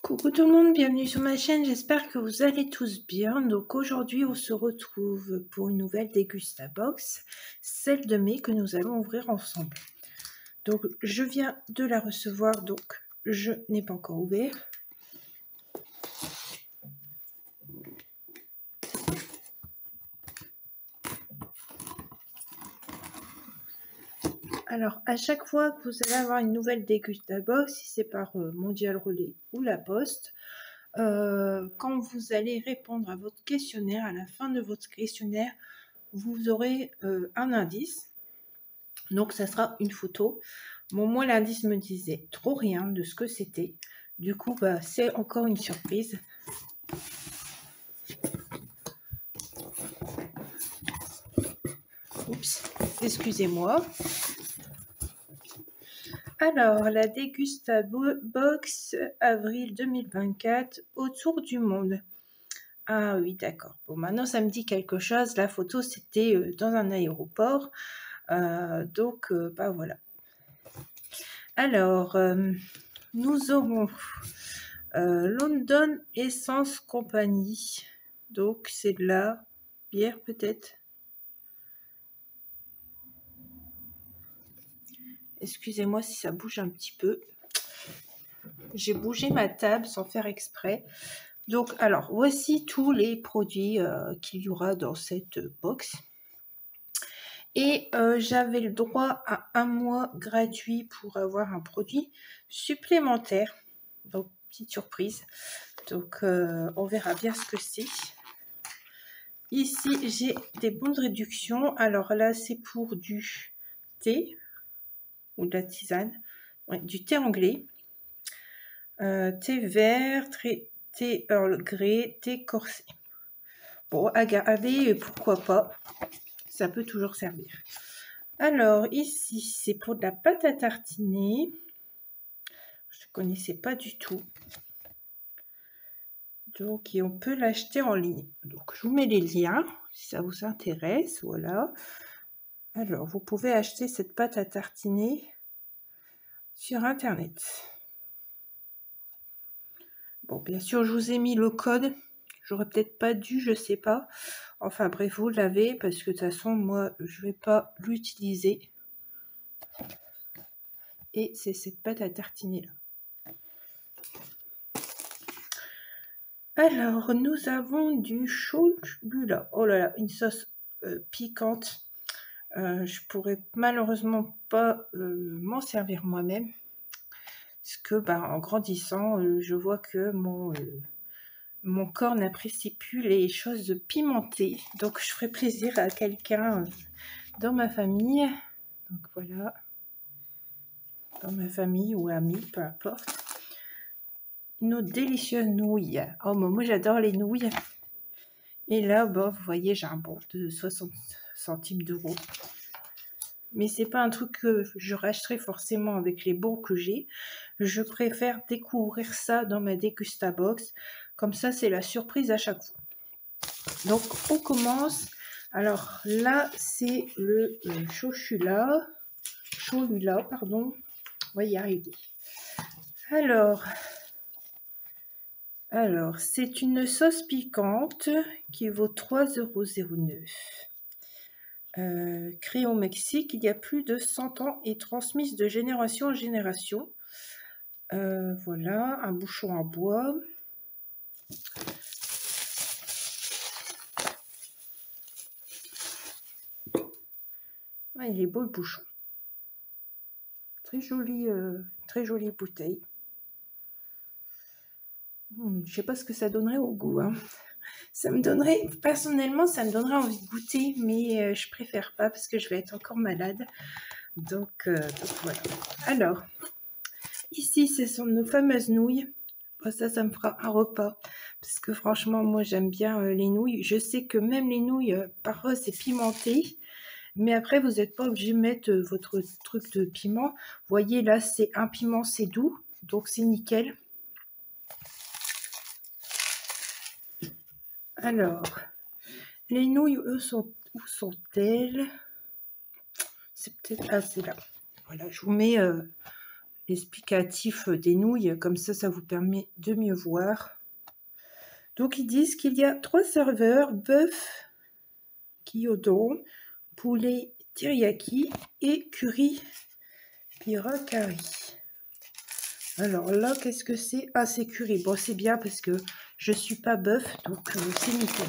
Coucou tout le monde, bienvenue sur ma chaîne, j'espère que vous allez tous bien. Donc aujourd'hui on se retrouve pour une nouvelle Dégustabox, celle de mai que nous allons ouvrir ensemble. Donc je viens de la recevoir, donc je n'ai pas encore ouvert. Alors à chaque fois que vous allez avoir une nouvelle Dégustabox, si c'est par Mondial Relais ou La Poste, quand vous allez répondre à votre questionnaire, à la fin de votre questionnaire, vous aurez un indice. Donc ça sera une photo. Bon, moi l'indice me disait trop rien de ce que c'était. Du coup, bah, c'est encore une surprise. Oups, excusez-moi. Alors, la Dégustabox avril 2024, autour du monde. Ah oui, d'accord. Bon, maintenant ça me dit quelque chose. La photo, c'était dans un aéroport. Donc, bah voilà. Alors, nous aurons London Essence Company. Donc, c'est de la bière peut-être. Excusez-moi si ça bouge un petit peu. J'ai bougé ma table sans faire exprès. Donc, alors, voici tous les produits qu'il y aura dans cette box. Et j'avais le droit à 1 mois gratuit pour avoir un produit supplémentaire. Donc, petite surprise. Donc, on verra bien ce que c'est. Ici, j'ai des bons de réduction. Alors là, c'est pour du thé ou de la tisane. Ouais, du thé anglais. Thé vert, thé Earl Grey, thé corsé. Bon, à garder, pourquoi pas. Ça peut toujours servir. Alors, ici, c'est pour de la pâte à tartiner. Je ne connaissais pas du tout. Donc, et on peut l'acheter en ligne. Donc, je vous mets les liens, si ça vous intéresse. Voilà. Alors, vous pouvez acheter cette pâte à tartiner sur Internet. Bon, bien sûr, je vous ai mis le code. J'aurais peut-être pas dû, je sais pas. Enfin, bref, vous l'avez, parce que de toute façon, moi, je vais pas l'utiliser. Et c'est cette pâte à tartiner là. Alors, nous avons du cholula. Oh là là, une sauce piquante. Je pourrais malheureusement pas m'en servir moi-même. Parce que, bah, en grandissant, je vois que mon corps n'apprécie plus les choses pimentées. Donc, je ferai plaisir à quelqu'un dans ma famille. Donc, voilà. Dans ma famille ou amis, peu importe. Nos délicieuses nouilles. Oh, moi j'adore les nouilles. Et là, bon, vous voyez, j'ai un bon de 60 centimes d'euros. Mais c'est pas un truc que je rachèterai forcément avec les bons que j'ai. Je préfère découvrir ça dans ma Dégustabox. Comme ça, c'est la surprise à chaque fois. Donc, on commence. Alors là, c'est le Cholula, pardon. On va y arriver. Alors, c'est une sauce piquante qui vaut 3,09 €. Créée au Mexique il y a plus de 100 ans et transmise de génération en génération. Voilà, un bouchon en bois. Ah, il est beau le bouchon. Très jolie bouteille. Je sais pas ce que ça donnerait au goût. Hein. Ça me donnerait, personnellement, ça me donnerait envie de goûter, mais je préfère pas parce que je vais être encore malade. Donc voilà. Alors, ici, ce sont nos fameuses nouilles. Bon, ça me fera un repas. Parce que franchement, moi, j'aime bien les nouilles. Je sais que même les nouilles, parfois, c'est pimenté. Mais après, vous n'êtes pas obligé de mettre votre truc de piment. Vous voyez, là, c'est un piment, c'est doux. Donc, c'est nickel. Alors, les nouilles, où sont-elles? C'est peut-être... Ah, c'est là. Voilà, je vous mets explicatif des nouilles, comme ça vous permet de mieux voir. Donc ils disent qu'il y a 3 serveurs, bœuf gyudon, poulet teriyaki et curry pirakari. Alors là, qu'est-ce que c'est? Ah, c'est curry. Bon, c'est bien parce que je suis pas bœuf, donc c'est nickel.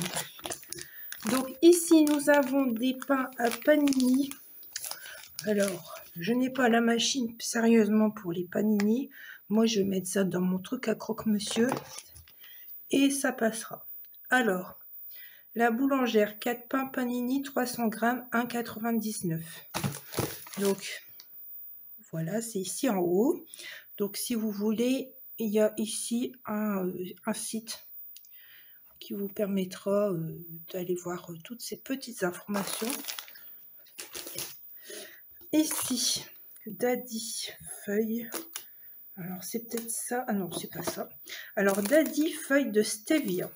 Donc ici, nous avons des pains à panini. Alors, je n'ai pas la machine sérieusement pour les panini. Moi, je vais mettre ça dans mon truc à croque-monsieur et ça passera. Alors, la boulangère, 4 pains panini, 300 grammes, 1,99. Donc, voilà, c'est ici en haut. Donc, si vous voulez, il y a ici un site qui vous permettra d'aller voir toutes ces petites informations. Ici, Daddy feuille. Alors, c'est peut-être ça. Ah non, c'est pas ça. Alors, Daddy feuille de stevia.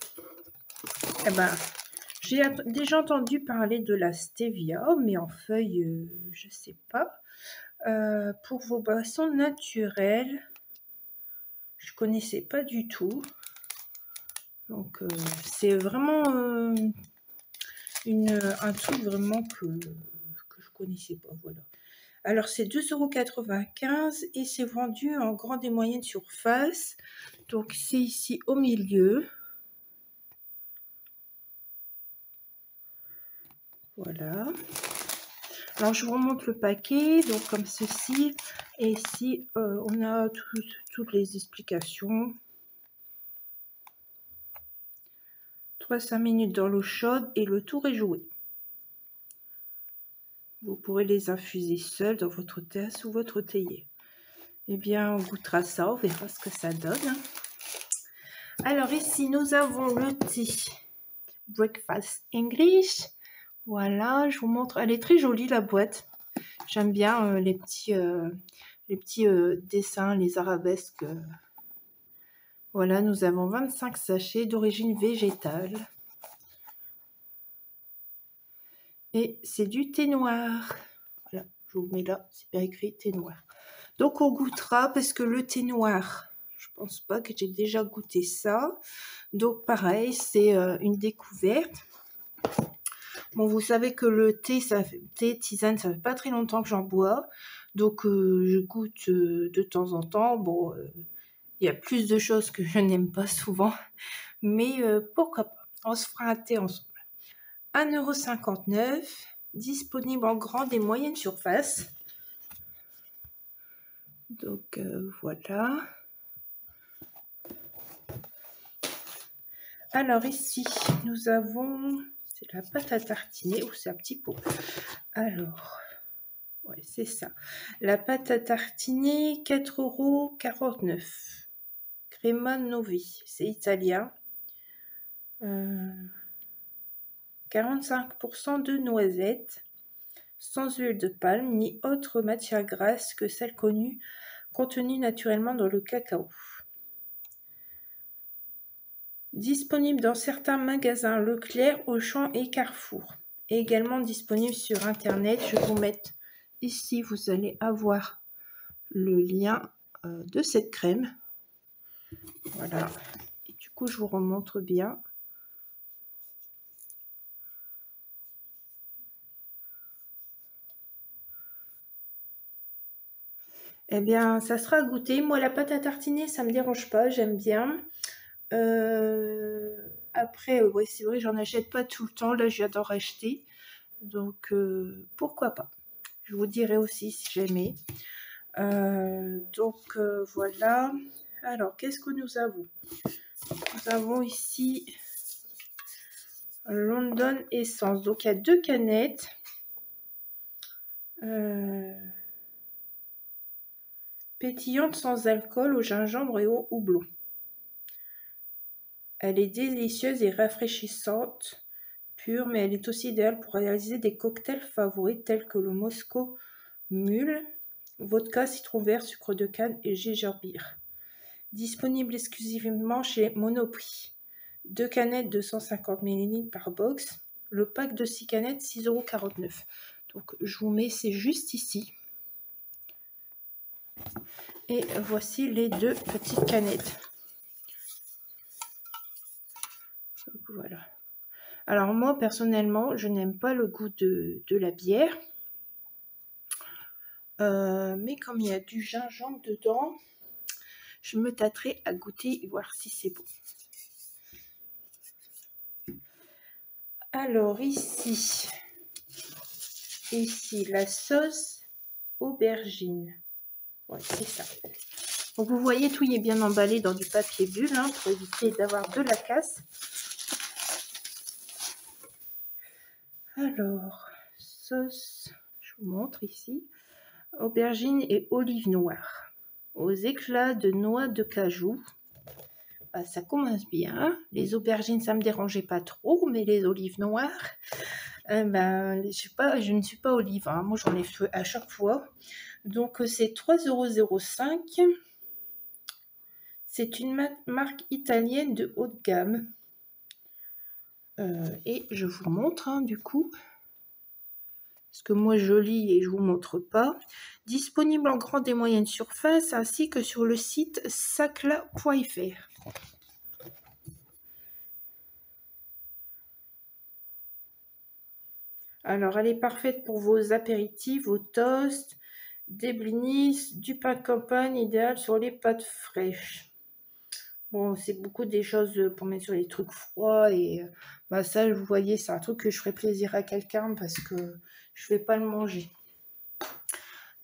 Eh ben, j'ai déjà entendu parler de la stevia, mais en feuille, je sais pas. Pour vos boissons naturelles, je connaissais pas du tout. Donc, c'est vraiment un truc vraiment que je connaissais pas. Voilà. Alors, c'est 2,95 € et c'est vendu en grande et moyenne surface. Donc, c'est ici au milieu. Voilà. Alors, je vous remonte le paquet, donc comme ceci. Et ici, on a toutes les explications. 3-5 minutes dans l'eau chaude et le tour est joué. Vous pourrez les infuser seuls dans votre tasse ou votre théier. Eh bien, on goûtera ça, on verra ce que ça donne. Alors ici, nous avons le thé Breakfast English. Voilà, je vous montre. Elle est très jolie, la boîte. J'aime bien les petits dessins, les arabesques. Voilà, nous avons 25 sachets d'origine végétale. Et c'est du thé noir. Voilà, je vous mets là, c'est bien écrit thé noir. Donc on goûtera parce que le thé noir, je pense pas que j'ai déjà goûté ça. Donc pareil, c'est une découverte. Bon, vous savez que le thé, tisane, ça fait pas très longtemps que j'en bois. Donc je goûte de temps en temps. Bon, il y a plus de choses que je n'aime pas souvent. Mais pourquoi pas? On se fera un thé ensemble. 1,59 €, disponible en grande et moyenne surface. Donc voilà. Alors ici, nous avons, c'est la pâte à tartiner, ou c'est un petit pot. Alors, ouais, c'est ça. La pâte à tartiner, 4,49 €. Crema Novi, c'est italien. 45% de noisettes, sans huile de palme ni autre matière grasse que celle connue, contenue naturellement dans le cacao. Disponible dans certains magasins Leclerc, Auchan et Carrefour. Et également disponible sur internet. Je vais vous mettre ici, vous allez avoir le lien de cette crème. Voilà. Et du coup, je vous remontre bien. Eh bien, ça sera à goûter. Moi, la pâte à tartiner, ça me dérange pas, j'aime bien. Après, ouais, c'est vrai, j'en achète pas tout le temps. Là, j'adore acheter. Donc, pourquoi pas. Je vous dirai aussi si j'aimais. Donc, voilà. Alors, qu'est-ce que nous avons? Nous avons ici London Essence. Donc, il y a 2 canettes. Pétillante sans alcool au gingembre et au houblon. Elle est délicieuse et rafraîchissante, pure, mais elle est aussi idéale pour réaliser des cocktails favoris tels que le Moscow Mule, vodka, citron vert, sucre de canne et ginger beer. Disponible exclusivement chez Monoprix. 2 canettes de 150 ml par box. Le pack de 6 canettes, 6,49 €. Donc je vous mets, c'est juste ici. Et voici les 2 petites canettes. Donc, voilà. Alors moi, personnellement, je n'aime pas le goût de la bière. Mais comme il y a du gingembre dedans, je me tâterai à goûter et voir si c'est bon. Alors ici, la sauce aubergine. Ouais, c'est ça. Donc vous voyez, tout y est bien emballé dans du papier bulle, hein, pour éviter d'avoir de la casse. Alors, sauce, je vous montre ici. Aubergine et olive noire. Aux éclats de noix de cajou. Bah, ça commence bien. Les aubergines, ça me dérangeait pas trop, mais les olives noires, ben, je ne suis pas olive, hein. Moi j'en ai fait à chaque fois. Donc c'est 3,05 €. C'est une marque italienne de haut de gamme. Et je vous montre, hein, du coup, parce que moi je lis et je vous montre pas. Disponible en grande et moyenne surface ainsi que sur le site sacla.fr. Alors, elle est parfaite pour vos apéritifs, vos toasts, des blinis, du pain de campagne, idéal sur les pâtes fraîches. Bon, c'est beaucoup des choses pour mettre sur les trucs froids et bah ça, vous voyez, c'est un truc que je ferai plaisir à quelqu'un parce que je ne vais pas le manger.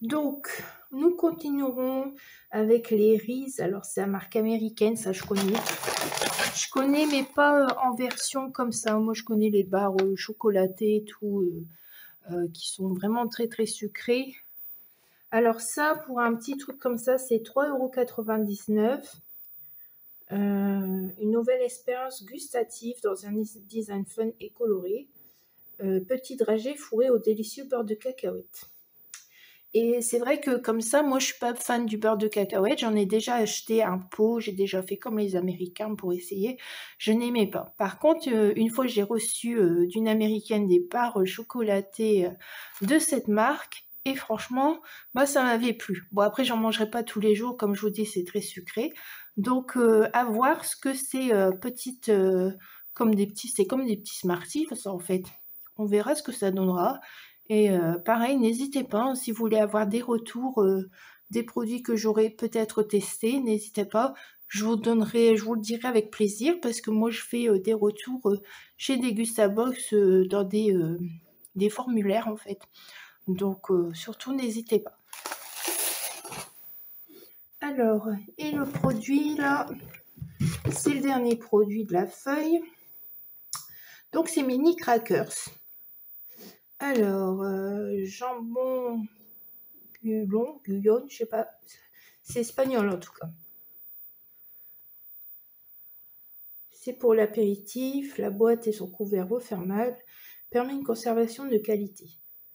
Donc, nous continuerons avec les Reese. Alors, c'est la marque américaine, ça je connais. Je connais, mais pas en version comme ça. Moi, je connais les barres chocolatées et tout, qui sont vraiment très très sucrées. Alors ça, pour un petit truc comme ça, c'est 3,99 €. Une nouvelle expérience gustative dans un design fun et coloré. Petit dragée fourré au délicieux beurre de cacahuète. Et c'est vrai que comme ça, moi je suis pas fan du beurre de cacahuète. J'en ai déjà acheté un pot, j'ai déjà fait comme les Américains pour essayer. Je n'aimais pas. Par contre, une fois j'ai reçu d'une Américaine des barres chocolatées de cette marque. Et franchement, bah, ça m'avait plu. Bon, après, j'en mangerai pas tous les jours. Comme je vous dis, c'est très sucré. Donc, à voir ce que ces petites... c'est comme des petits Smarties, ça, en fait. On verra ce que ça donnera. Et pareil, n'hésitez pas, hein, si vous voulez avoir des retours des produits que j'aurais peut-être testés, n'hésitez pas. Je vous le dirai avec plaisir parce que moi, je fais des retours chez Degustabox dans des formulaires, en fait. Donc, surtout, n'hésitez pas. Alors, et le produit, là, c'est le dernier produit de la feuille. Donc, c'est Mini Crackers. Alors, jambon Guyonne, je sais pas. C'est espagnol, en tout cas. C'est pour l'apéritif. La boîte et son couvert refermable permet une conservation de qualité.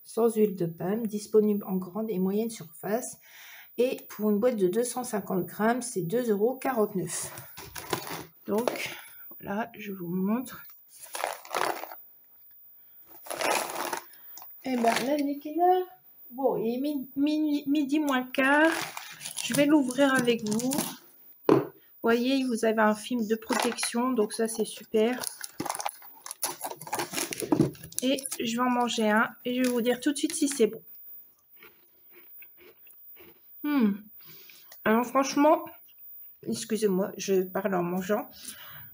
Sans huile de palme, disponible en grande et moyenne surface. Et pour une boîte de 250 grammes, c'est 2,49 €. Donc, voilà, je vous montre. Et ben là, il est quelle heure? Bon, il est midi moins le quart. Je vais l'ouvrir avec vous. Vous voyez, vous avez un film de protection, donc ça, c'est super. Et je vais en manger un et je vais vous dire tout de suite si c'est bon. Alors franchement, excusez-moi, je parle en mangeant,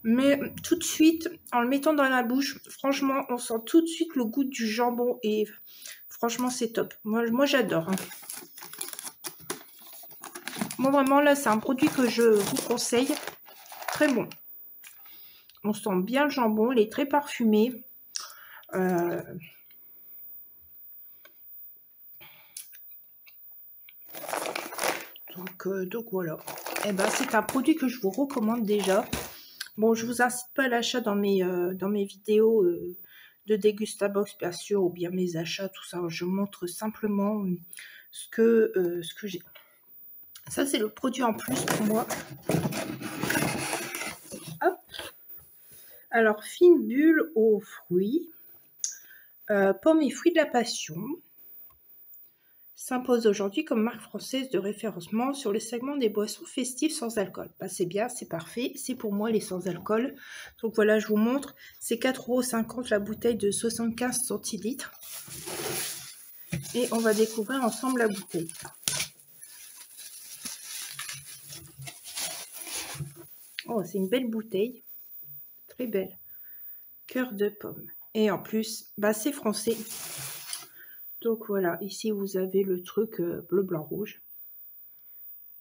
mais tout de suite, en le mettant dans la bouche, franchement, on sent tout de suite le goût du jambon et franchement, c'est top. Moi j'adore. Hein. Moi vraiment, là, c'est un produit que je vous conseille. Très bon. On sent bien le jambon, il est très parfumé. Donc voilà. Et ben, c'est un produit que je vous recommande déjà. Bon, je vous incite pas à l'achat dans mes vidéos de Degustabox, bien sûr, ou bien mes achats, tout ça. Je montre simplement ce que j'ai. Ça, c'est le produit en plus pour moi. Hop. Alors, fine bulle aux fruits. Pommes et fruits de la passion. s'impose aujourd'hui comme marque française de référencement sur le segment des boissons festives sans alcool. Bah, c'est bien, c'est parfait, c'est pour moi les sans alcool. Donc voilà, je vous montre, c'est 4,50 € la bouteille de 75 centilitres. Et on va découvrir ensemble la bouteille. Oh, c'est une belle bouteille, très belle. Cœur de pomme. Et en plus, bah, c'est français. Donc voilà, ici vous avez le truc bleu, blanc, rouge.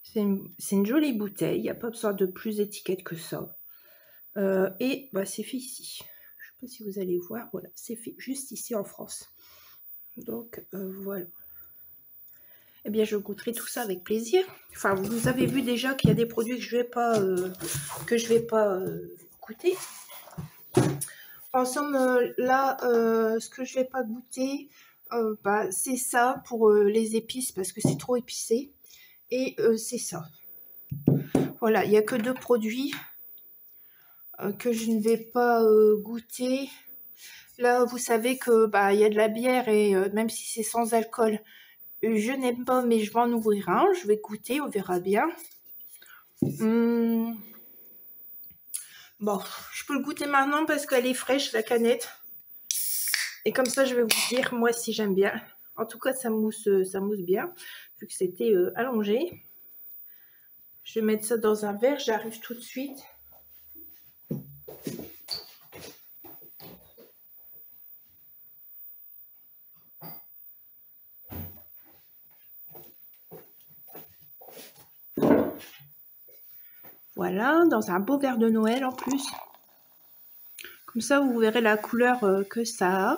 C'est une jolie bouteille, il n'y a pas besoin de plus d'étiquette que ça. Et bah, c'est fait ici. Je ne sais pas si vous allez voir, voilà, c'est fait juste ici en France. Donc voilà. Eh bien, je goûterai tout ça avec plaisir. Enfin, vous avez vu déjà qu'il y a des produits que je vais pas goûter. En somme, là, ce que je vais pas goûter, bah, c'est ça pour les épices parce que c'est trop épicé. Et c'est ça. Voilà, il n'y a que 2 produits que je ne vais pas goûter. Là, vous savez que bah, y a de la bière et même si c'est sans alcool, je n'aime pas, mais je vais en ouvrir un. Je vais goûter, on verra bien. Bon, je peux le goûter maintenant parce qu'elle est fraîche, la canette. Et comme ça, je vais vous dire, moi, si j'aime bien. En tout cas, ça mousse bien, vu que c'était allongé. Je vais mettre ça dans un verre, j'arrive tout de suite. Voilà, dans un beau verre de Noël en plus. Comme ça, vous verrez la couleur que ça a.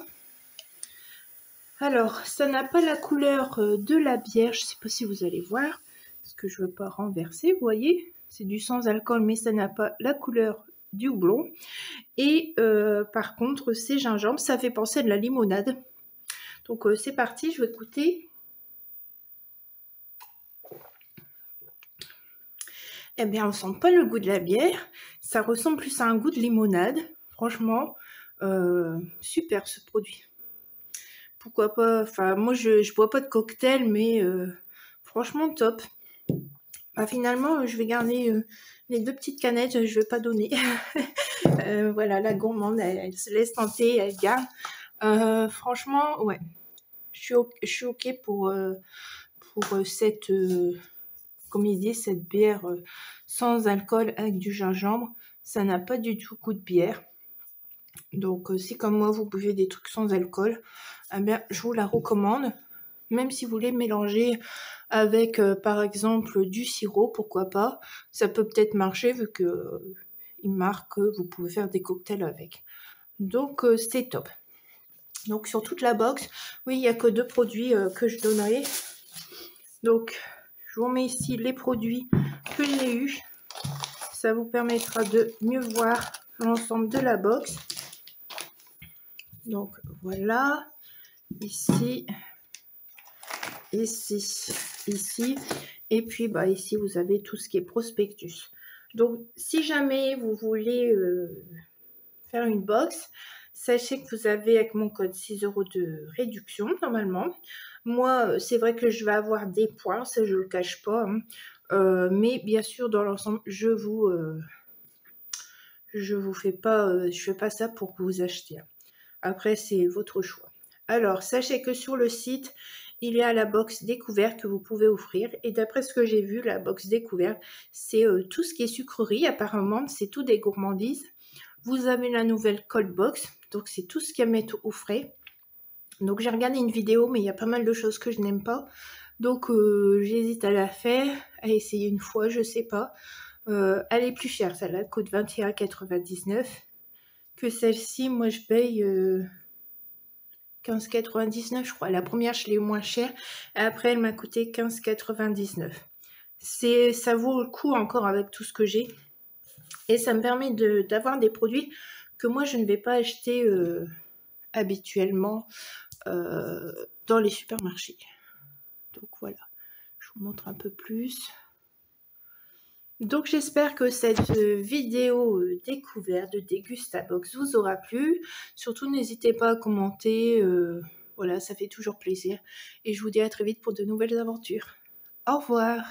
Alors, ça n'a pas la couleur de la bière. Je ne sais pas si vous allez voir. Parce que je ne veux pas renverser, vous voyez. C'est du sans alcool, mais ça n'a pas la couleur du houblon. Et par contre, c'est gingembre. Ça fait penser à de la limonade. Donc, c'est parti. Je vais goûter. Eh bien, on sent pas le goût de la bière. Ça ressemble plus à un goût de limonade. Franchement, super ce produit. Pourquoi pas, enfin moi je bois pas de cocktail, mais franchement top. Bah, finalement, je vais garder les 2 petites canettes, je vais pas donner. Voilà, la gourmande, elle se laisse tenter, elle garde. Franchement, ouais, je suis ok pour cette, comme il dit, cette bière sans alcool avec du gingembre. Ça n'a pas du tout goût de bière. Donc si comme moi vous buvez des trucs sans alcool, eh bien, je vous la recommande. Même si vous voulez mélanger avec par exemple du sirop, pourquoi pas. Ça peut peut-être marcher vu que il marque que vous pouvez faire des cocktails avec. Donc c'est top. Donc sur toute la box, oui, il n'y a que 2 produits que je donnerai. Donc je vous mets ici les produits que j'ai eus. Ça vous permettra de mieux voir l'ensemble de la box. Donc voilà, ici, ici, et puis bah ici vous avez tout ce qui est prospectus. Donc si jamais vous voulez faire une box, sachez que vous avez avec mon code 6 € de réduction normalement. Moi c'est vrai que je vais avoir des points, ça je le cache pas, hein. Mais bien sûr dans l'ensemble je fais pas ça pour que vous achetiez. Après, c'est votre choix. Alors, sachez que sur le site, il y a la box découverte que vous pouvez offrir. Et d'après ce que j'ai vu, la box découverte, c'est tout ce qui est sucrerie. Apparemment, c'est tout des gourmandises. Vous avez la nouvelle cold box. Donc, c'est tout ce qu'il y a à mettre au frais. Donc, j'ai regardé une vidéo, mais il y a pas mal de choses que je n'aime pas. Donc, j'hésite à la faire, à essayer une fois, je sais pas. Elle est plus chère, celle-là coûte 21,99 € que celle-ci. Moi, je paye 15,99 je crois. La première, je l'ai eu moins cher. Après, elle m'a coûté 15,99. Ça vaut le coup encore avec tout ce que j'ai. Et ça me permet d'avoir des produits que moi, je ne vais pas acheter habituellement dans les supermarchés. Donc voilà, je vous montre un peu plus. Donc j'espère que cette vidéo découverte de Dégustabox vous aura plu. Surtout n'hésitez pas à commenter, Voilà, ça fait toujours plaisir. Et je vous dis à très vite pour de nouvelles aventures. Au revoir.